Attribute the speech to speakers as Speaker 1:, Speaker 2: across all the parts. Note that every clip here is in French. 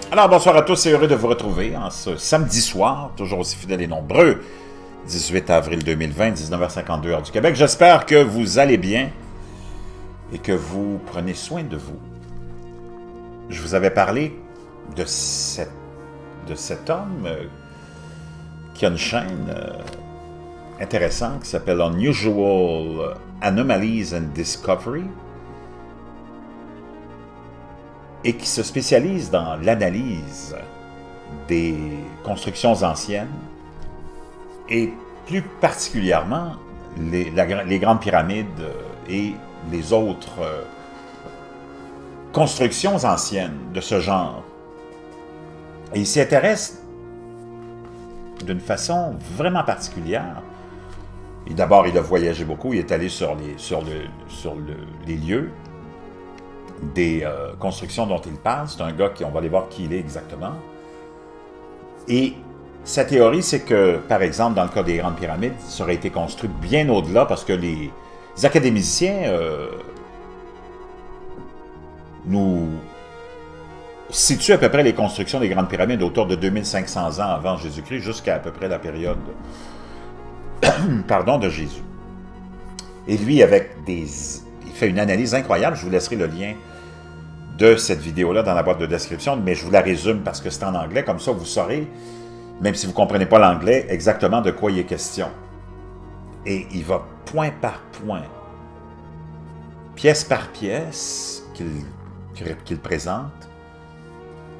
Speaker 1: Alors, bonsoir à tous et heureux de vous retrouver en ce samedi soir, toujours aussi fidèles et nombreux, 18 avril 2020, 19h52 heure du Québec. J'espère que vous allez bien et que vous prenez soin de vous. Je vous avais parlé de cet homme qui a une chaîne intéressante qui s'appelle Unusual Anomalies and Discovery et qui se spécialise dans l'analyse des constructions anciennes et plus particulièrement les grandes pyramides et les autres constructions anciennes de ce genre. Et il s'y intéresse d'une façon vraiment particulière. Et d'abord, il a voyagé beaucoup, il est allé sur les lieux des constructions dont il parle. C'est un gars on va aller voir qui il est exactement. Et sa théorie, c'est que, par exemple, dans le cas des grandes pyramides, ça aurait été construit bien au-delà parce que les académiciens nous situent à peu près les constructions des grandes pyramides autour de 2500 ans avant Jésus-Christ jusqu'à peu près la période de Jésus. Et lui, il fait une analyse incroyable. Je vous laisserai le lien de cette vidéo-là dans la boîte de description, mais je vous la résume parce que c'est en anglais, comme ça vous saurez, même si vous ne comprenez pas l'anglais, exactement de quoi il est question. Et il va point par point, pièce par pièce, qu'il présente,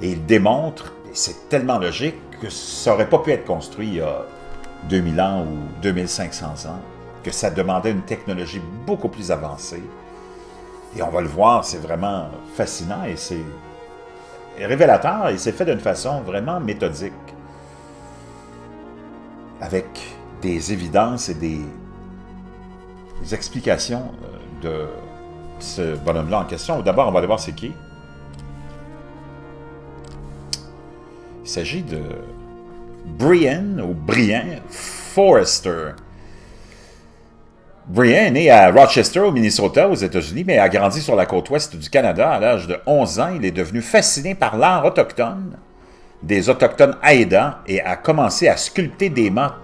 Speaker 1: et il démontre, et c'est tellement logique, que ça n'aurait pas pu être construit il y a 2000 ans ou 2500 ans, que ça demandait une technologie beaucoup plus avancée. Et on va le voir, c'est vraiment fascinant et c'est révélateur et c'est fait d'une façon vraiment méthodique, avec des évidences et des explications de ce bonhomme-là en question. D'abord, on va aller voir c'est qui. Il s'agit de Brian Forrester. Brian est né à Rochester, au Minnesota, aux États-Unis, mais a grandi sur la côte ouest du Canada. À l'âge de 11 ans, il est devenu fasciné par l'art autochtone, des Autochtones Haïda, et a commencé à sculpter des mâts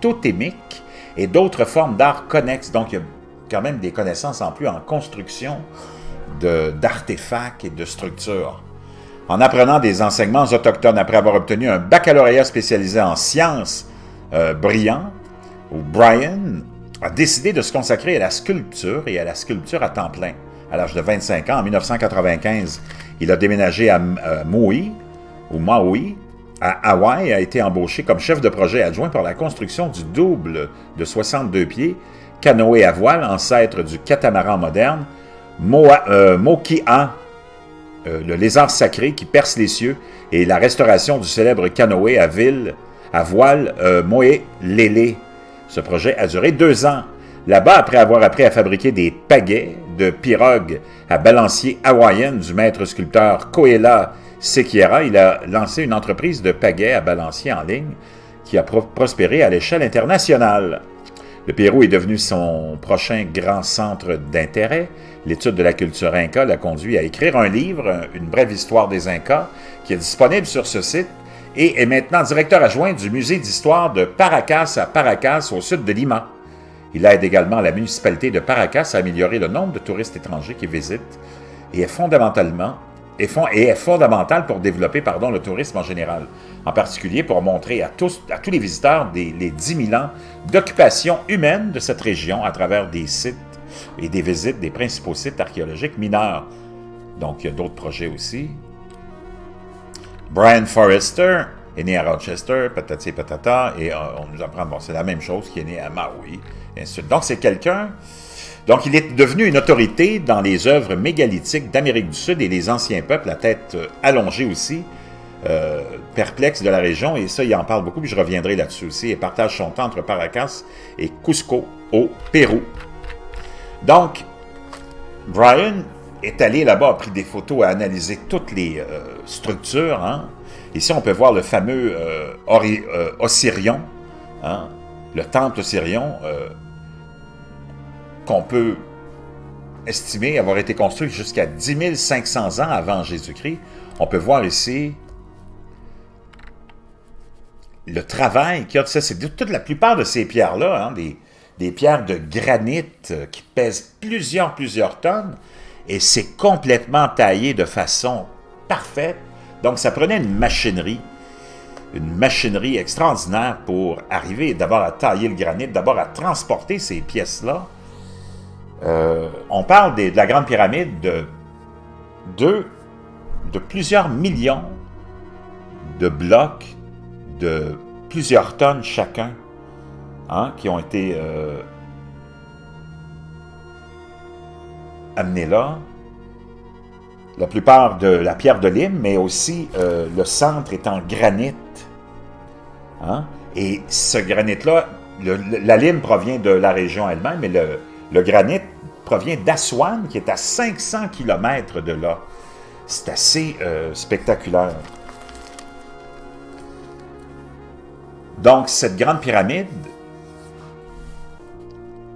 Speaker 1: totémiques et d'autres formes d'art connexes. Donc, il y a quand même des connaissances en plus en construction d'artefacts et de structures. En apprenant des enseignements autochtones, après avoir obtenu un baccalauréat spécialisé en sciences, Brian a décidé de se consacrer à la sculpture et à la sculpture à temps plein. À l'âge de 25 ans, en 1995, il a déménagé à Maui, à Hawaï, et a été embauché comme chef de projet adjoint pour la construction du double de 62 pieds, canoë à voile, ancêtre du catamaran moderne, Moki'a, le lézard sacré qui perce les cieux, et la restauration du célèbre canoë à voile Moe-Lele. Ce projet a duré 2 ans. Là-bas, après avoir appris à fabriquer des pagaies de pirogues à balancier hawaïennes du maître sculpteur Koela Sekiera, il a lancé une entreprise de pagaies à balancier en ligne qui a prospéré à l'échelle internationale. Le Pérou est devenu son prochain grand centre d'intérêt. L'étude de la culture inca l'a conduit à écrire un livre, Une brève histoire des Incas, qui est disponible sur ce site et est maintenant directeur adjoint du musée d'histoire de Paracas à Paracas, au sud de Lima. Il aide également la municipalité de Paracas à améliorer le nombre de touristes étrangers qui visitent et est fondamental pour développer le tourisme en général, en particulier pour montrer à tous les visiteurs les 10 000 ans d'occupation humaine de cette région à travers des sites et des visites des principaux sites archéologiques mineurs. Donc, il y a d'autres projets aussi. Brian Forrester est né à Rochester, patati patata, et on nous apprend, c'est la même chose, qui est né à Maui, et ainsi de suite. Donc, c'est quelqu'un... Donc, il est devenu une autorité dans les œuvres mégalithiques d'Amérique du Sud et les anciens peuples, à tête allongée aussi, perplexes de la région, et ça, il en parle beaucoup, puis je reviendrai là-dessus aussi, et partage son temps entre Paracas et Cusco, au Pérou. Donc, Brian est allé là-bas, a pris des photos, a analysé toutes les structures. Hein. Ici, on peut voir le fameux Osirion, hein, le temple Osirion, qu'on peut estimé avoir été construite jusqu'à 10 500 ans avant Jésus-Christ. On peut voir ici le travail qu'il y a de ça. C'est toute la plupart de ces pierres-là, hein, des pierres de granit qui pèsent plusieurs tonnes, et c'est complètement taillé de façon parfaite. Donc, ça prenait une machinerie extraordinaire pour arriver d'abord à tailler le granit, d'abord à transporter ces pièces-là. On parle de la Grande Pyramide de plusieurs millions de blocs de plusieurs tonnes chacun, hein, qui ont été amenés là. La plupart de la pierre de lime, mais aussi le centre est en granit. Hein? Et ce granit-là, la lime provient de la région elle-même, mais le granit provient d'Aswan, qui est à 500 km de là. C'est assez spectaculaire. Donc, cette grande pyramide,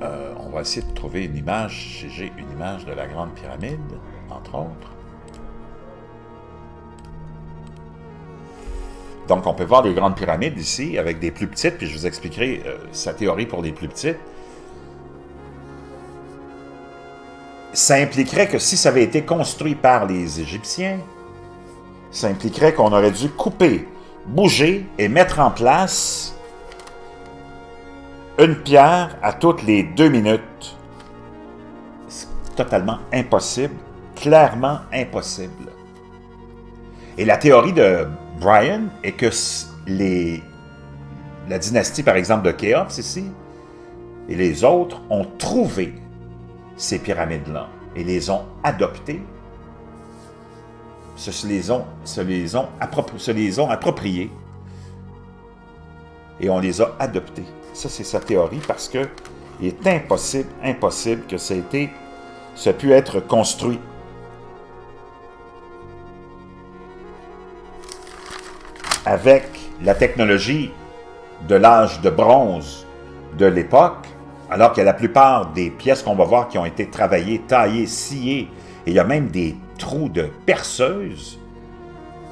Speaker 1: on va essayer de trouver une image. J'ai une image de la grande pyramide, entre autres. Donc, on peut voir les grandes pyramides ici, avec des plus petites, puis je vous expliquerai sa théorie pour les plus petites. Ça impliquerait que si ça avait été construit par les Égyptiens, ça impliquerait qu'on aurait dû couper, bouger et mettre en place une pierre à toutes les 2 minutes. C'est totalement impossible, clairement impossible. Et la théorie de Brian est que la dynastie, par exemple, de Khéops ici, et les autres ont trouvé ces pyramides-là et les ont adoptées, se les ont appropriées et on les a adoptées. Ça, c'est sa théorie parce que il est impossible que ça ait pu être construit. Avec la technologie de l'âge de bronze de l'époque, alors que la plupart des pièces qu'on va voir qui ont été travaillées, taillées, sciées, et il y a même des trous de perceuse,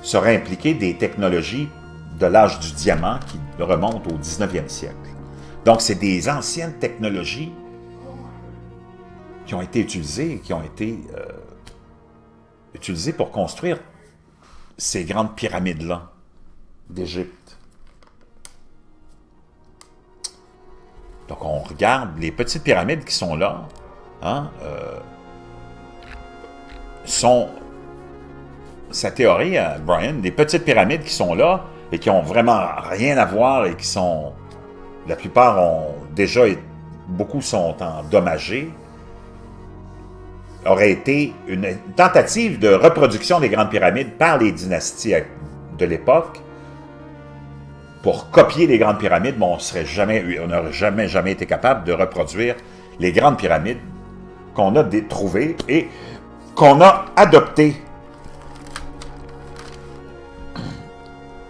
Speaker 1: seraient impliquées des technologies de l'âge du diamant qui remontent au 19e siècle. Donc, c'est des anciennes technologies qui ont été utilisées pour construire ces grandes pyramides-là d'Égypte. Donc, on regarde les petites pyramides qui sont là, hein, sont, sa théorie, Brian, des petites pyramides qui sont là et qui n'ont vraiment rien à voir et qui sont, la plupart ont déjà, beaucoup sont endommagés, aurait été une tentative de reproduction des grandes pyramides par les dynasties de l'époque pour copier les grandes pyramides, mais on n'aurait jamais été capable de reproduire les grandes pyramides qu'on a trouvées et qu'on a adoptées.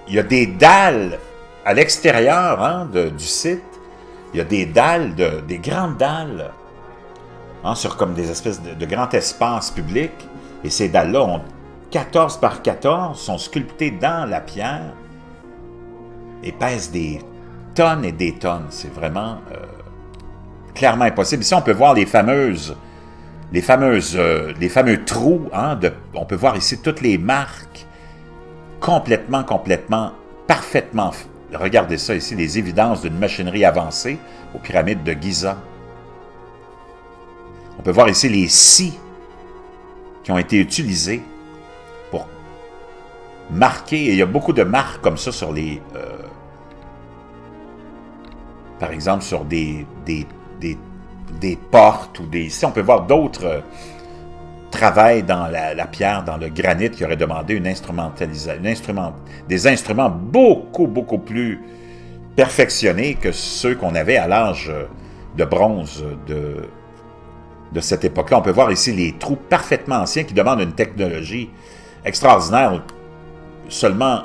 Speaker 1: Il y a des dalles à l'extérieur, hein, du site. Il y a des dalles, des grandes dalles, hein, sur comme des espèces de grands espaces publics. Et ces dalles-là ont 14 par 14, sont sculptées dans la pierre et pèsent des tonnes et des tonnes. C'est vraiment clairement impossible. Ici, on peut voir les fameux trous. Hein, on peut voir ici toutes les marques complètement, parfaitement. Regardez ça ici, les évidences d'une machinerie avancée aux pyramides de Giza. On peut voir ici les scies qui ont été utilisés pour marquer, et il y a beaucoup de marques comme ça sur les... par exemple, sur des portes ou des... Ici, on peut voir d'autres travail dans la pierre, dans le granit, qui aurait demandé une instrumentalisation, des instruments beaucoup plus perfectionnés que ceux qu'on avait à l'âge de bronze de cette époque-là. On peut voir ici les trous parfaitement anciens qui demandent une technologie extraordinaire. Seulement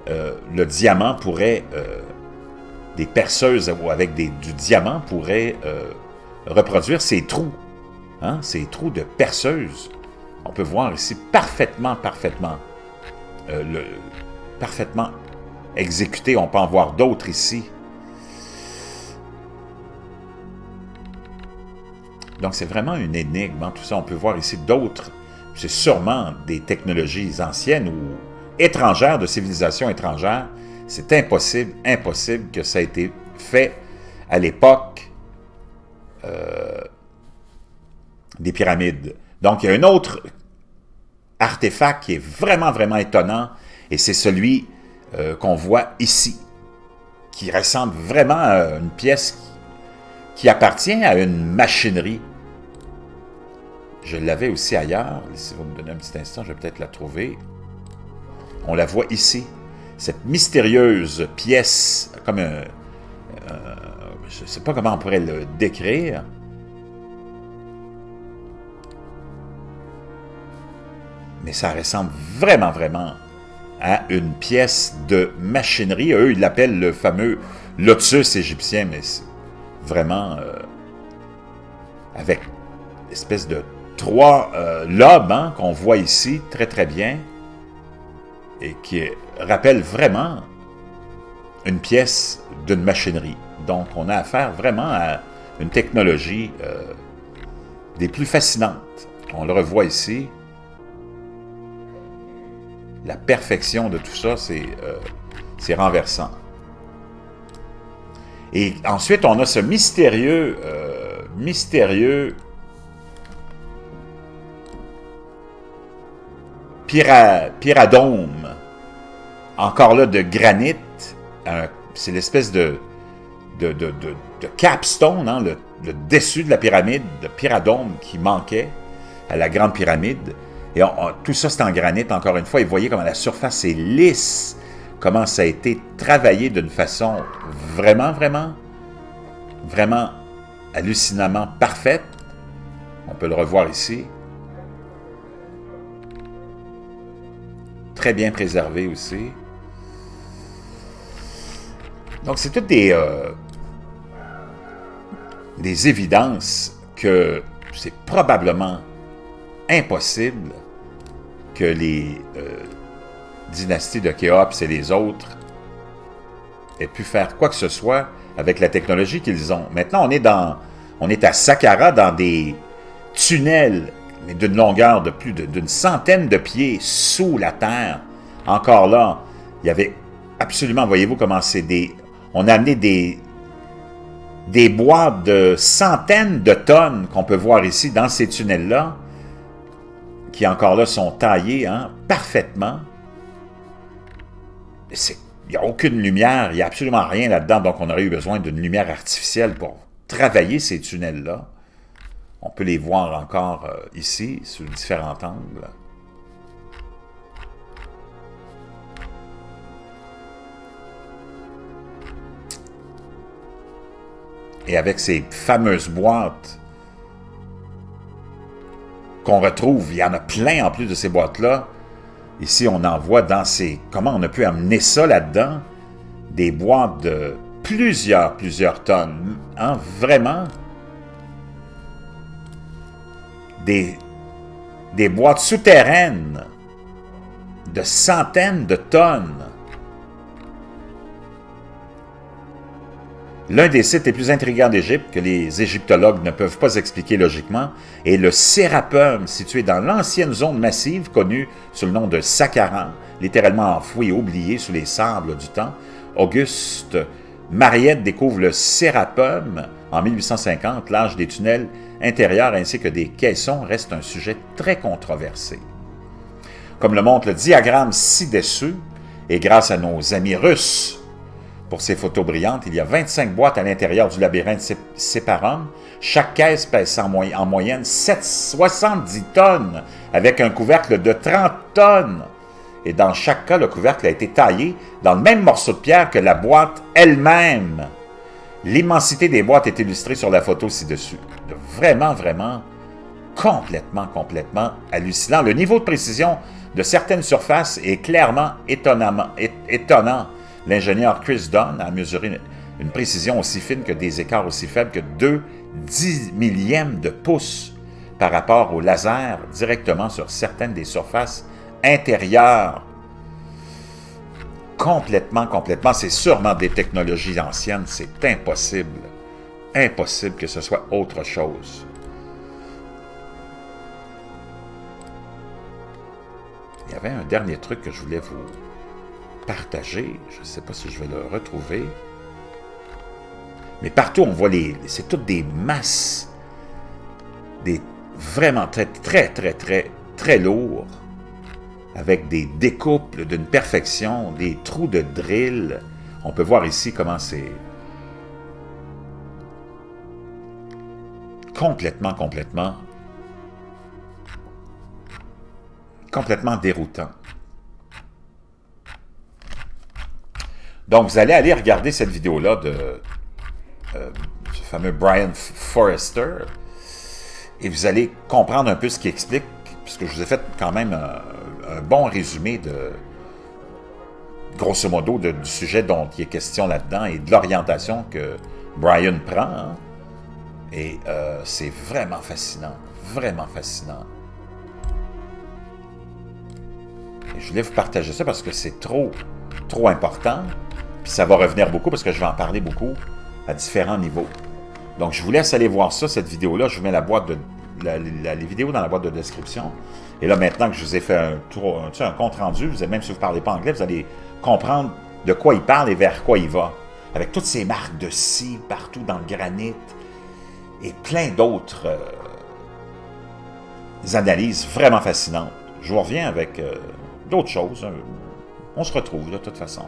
Speaker 1: le diamant pourrait, des perceuses avec du diamant pourraient reproduire ces trous hein, ces trous de perceuse. On peut voir ici parfaitement exécuté. On peut en voir d'autres ici. Donc, c'est vraiment une énigme, hein, tout ça. On peut voir ici d'autres. C'est sûrement des technologies anciennes ou étrangères, de civilisations étrangères. C'est impossible que ça ait été fait à l'époque des pyramides. Donc, il y a un autre artefact qui est vraiment étonnant, et c'est celui qu'on voit ici, qui ressemble vraiment à une pièce qui appartient à une machinerie. Je l'avais aussi ailleurs. Si vous me donnez un petit instant, je vais peut-être la trouver. On la voit ici. Cette mystérieuse pièce, comme un... je ne sais pas comment on pourrait le décrire. Mais ça ressemble vraiment à une pièce de machinerie. Eux, ils l'appellent le fameux lotus égyptien, mais c'est vraiment avec l'espèce de 3 lobes, hein, qu'on voit ici très bien, et qui rappelle vraiment une pièce d'une machinerie. Donc, on a affaire vraiment à une technologie des plus fascinantes. On le revoit ici. La perfection de tout ça, c'est renversant. Et ensuite, on a ce mystérieux pyradome, encore là de granit. C'est l'espèce de capstone, hein, le dessus de la pyramide, de pyradome qui manquait à la grande pyramide. Et tout ça, c'est en granit, encore une fois. Et vous voyez comment la surface est lisse, comment ça a été travaillé d'une façon vraiment hallucinamment parfaite. On peut le revoir ici. Très bien préservé aussi. Donc, c'est toutes des évidences que c'est probablement impossible que les dynasties de Khéops et les autres aient pu faire quoi que ce soit avec la technologie qu'ils ont. Maintenant, on est à Saqqara, dans des tunnels mais d'une longueur de plus d'une centaine de pieds sous la terre. Encore là, il y avait absolument, voyez-vous comment c'est on a amené des boîtes de centaines de tonnes qu'on peut voir ici dans ces tunnels-là, qui encore là sont taillés, hein, parfaitement. Il n'y a aucune lumière, il n'y a absolument rien là-dedans, donc on aurait eu besoin d'une lumière artificielle pour travailler ces tunnels-là. On peut les voir encore ici, sous différents angles. Et avec ces fameuses boîtes qu'on retrouve, il y en a plein en plus de ces boîtes-là. Ici, on en voit dans ces... Comment on a pu amener ça là-dedans? Des boîtes de plusieurs tonnes. Hein? Vraiment... Des boîtes souterraines de centaines de tonnes. L'un des sites les plus intrigants d'Égypte, que les égyptologues ne peuvent pas expliquer logiquement, est le Sérapum, situé dans l'ancienne zone massive connue sous le nom de Saqqara, littéralement enfoui et oublié sous les sables du temps. Auguste Mariette découvre le Sérapum en 1850. L'âge des tunnels intérieurs ainsi que des caissons reste un sujet très controversé. Comme le montre le diagramme ci-dessus, et grâce à nos amis russes pour ces photos brillantes, il y a 25 boîtes à l'intérieur du labyrinthe Séparum. Chaque caisse pèse en moyenne 70 tonnes, avec un couvercle de 30 tonnes. Et dans chaque cas, le couvercle a été taillé dans le même morceau de pierre que la boîte elle-même. L'immensité des boîtes est illustrée sur la photo ci-dessus. Vraiment complètement hallucinant. Le niveau de précision de certaines surfaces est clairement étonnant. L'ingénieur Chris Dunn a mesuré une précision aussi fine que des écarts aussi faibles que 2/10 millièmes de pouce par rapport au laser directement sur certaines des surfaces intérieures. Complètement. C'est sûrement des technologies anciennes. C'est impossible. Impossible que ce soit autre chose. Il y avait un dernier truc que je voulais vous partager. Je ne sais pas si je vais le retrouver. Mais partout, on voit c'est toutes des masses. Vraiment très lourds. Avec des découpes d'une perfection, des trous de drill. On peut voir ici comment c'est complètement déroutant. Donc, vous allez aller regarder cette vidéo-là de ce fameux Brian Forrester et vous allez comprendre un peu ce qu'il explique, puisque je vous ai fait quand même un bon résumé de, grosso modo, du sujet dont il est question là-dedans et de l'orientation que Brian prend. Hein. Et c'est vraiment fascinant. Et je voulais vous partager ça parce que c'est trop important. Puis ça va revenir beaucoup parce que je vais en parler beaucoup à différents niveaux. Donc je vous laisse aller voir ça, cette vidéo-là. Je vous mets les vidéos dans la boîte de description. Et là, maintenant que je vous ai fait un compte rendu, même si vous ne parlez pas anglais, vous allez comprendre de quoi il parle et vers quoi il va. Avec toutes ces marques de scie partout dans le granit et plein d'autres analyses vraiment fascinantes. Je vous reviens avec d'autres choses. On se retrouve de toute façon.